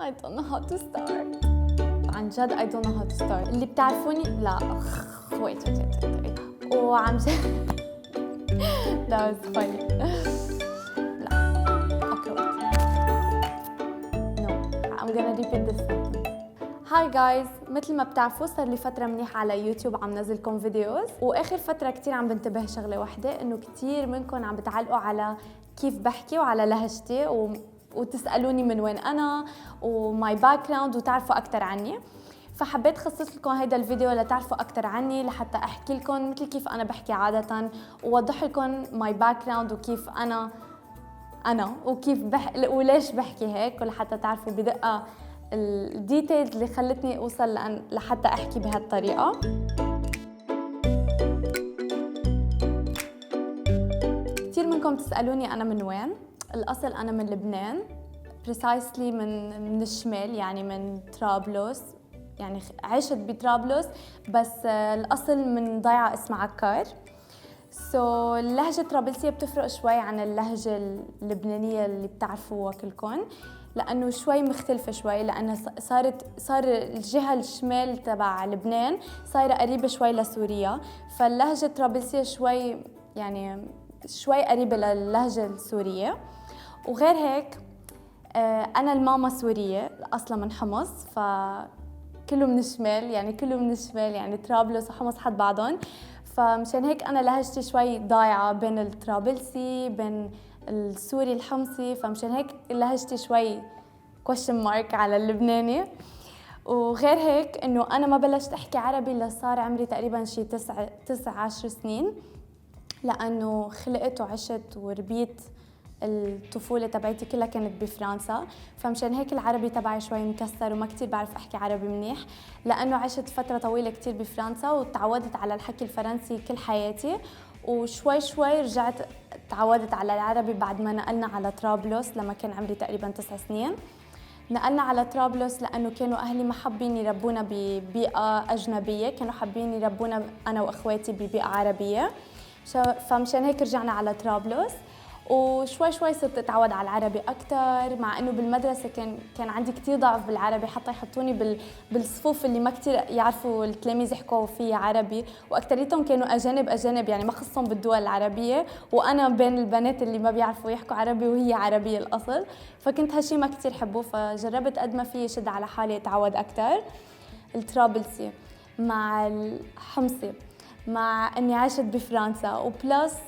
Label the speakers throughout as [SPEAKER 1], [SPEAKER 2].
[SPEAKER 1] I don't know how to start. عن جد I don't know how to start. اللي بتعرفوني لا wait. وعم جد that was funny. لا okay wait. No I'm gonna repeat this sentence. هاي جايز، مثل ما بتعرفوا صار لي فترة منيحة على يوتيوب عم نزلكم فيديوز، واخر فترة كتير عم بنتبه شغلة واحدة، انه كتير منكم عم بتعلقوا على كيف بحكي وعلى لهجتي وتسألوني من وين أنا وماي باك جراوند وتعرفوا أكتر عني. فحبيت خصص لكم هيدا الفيديو لتعرفوا أكتر عني، لحتى أحكي لكم مثل كيف أنا بحكي عادة، ووضح لكم ماي باك جراوند وكيف أنا وكيف وليش بحكي هيك، ولحتى تعرفوا بدقة الديتيلز اللي خلتني أوصل لحتى أحكي بهالطريقة. كثير منكم تسألوني أنا من وين؟ الأصل أنا من لبنان، precisely من الشمال، يعني من طرابلس، يعني عشت بطرابلس بس الأصل من ضيعة اسمها عكار. اللهجة الطرابلسية بتفرق شوي عن اللهجة اللبنانية اللي بتعرفوها كلكم، لأنه شوي مختلفة شوي، لأنها صار الجهة الشمال تبع لبنان صايرة قريبة شوي لسوريا، فاللهجة الطرابلسية شوي قريبة للهجة السورية. وغير هيك أنا الماما سورية أصلا من حمص، فكله من الشمال، يعني طرابلس وحمص حد بعضهم، فمشان هيك أنا لهجتي شوي ضايعة بين الطرابلسي بين السوري الحمصي، فمشان هيك لهجتي شوي question mark على اللبناني. وغير هيك إنه أنا ما بلشت أحكي عربي إلا صار عمري تقريباً شي 19 سنين، لأنه خلقت وعشت وربيت الطفولة تبعتي كلها كانت بفرنسا، فمشان هيك العربي تبعي شوي مكسر وما كتير بعرف أحكي عربي منيح، لأنه عشت فترة طويلة كتير بفرنسا وتعودت على الحكي الفرنسي كل حياتي، وشوي شوي رجعت تعودت على العربي بعد ما نقلنا على طرابلس لما كان عمري تقريباً 9 سنين. نقلنا على طرابلس لأنه كانوا أهلي ما حابين يربونا ببيئة أجنبية، كانوا حابين يربونا أنا وأخواتي ببيئة عربية، فمشان هيك رجعنا على طرابلس، وشوي شوي صرت اتعود على العربي اكثر، مع انه بالمدرسه كان عندي كثير ضعف بالعربي، حتى يحطوني بالصفوف اللي ما كثير يعرفوا التلاميذ يحكوا فيها عربي، واكثريتهم كانوا اجانب يعني ما خصهم بالدول العربيه، وانا بين البنات اللي ما بيعرفوا يحكوا عربي وهي عربيه الاصل، فكنت هالشيء ما كثير حبه، فجربت قد ما في شد على حالي اتعود اكثر. الطرابلسي مع الحمصي مع اني عشت بفرنسا، وبلس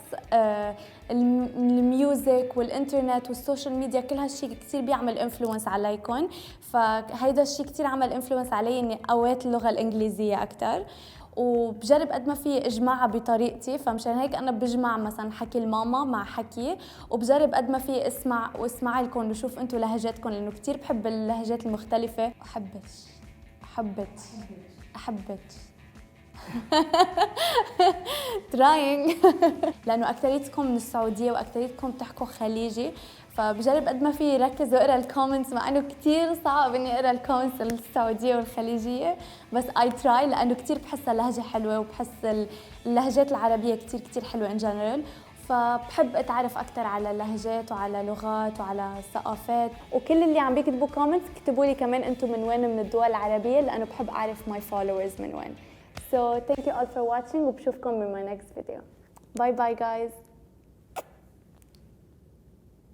[SPEAKER 1] الميوزك والانترنت والسوشيال ميديا، كل هالشيء كثير بيعمل انفلونس عليكم، فهيدا الشيء كثير عمل انفلونس علي اني قويت اللغه الانجليزيه اكثر، وبجرب قد ما في اجمعها بطريقتي، فمشان هيك انا بجمع مثلا حكي الماما مع حكي، وبجرب قد ما في اسمع لكم وشوف انتم لهجاتكم، لانه كثير بحب اللهجات المختلفه. احبت تراينج لانه اكثريتكم من السعوديه واكثريتكم بتحكوا خليجي، فبجرب قد ما في ركز واقرا الكومنتس، مع انه كثير صعب اني اقرا الكومنتس السعوديه والخليجيه، بس اي تراي لانه كثير بحسها لهجه حلوه، وبحس اللهجات العربيه كثير حلوه ان جنرال، فبحب اتعرف اكثر على اللهجات وعلى لغات وعلى ثقافات. وكل اللي عم بيكتبوا كومنتس اكتبوا لي كمان انتم من وين من الدول العربيه، لانه بحب اعرف ماي فولورز من وين. So thank you all for watching، وبشوفكم in my next video. Bye bye guys.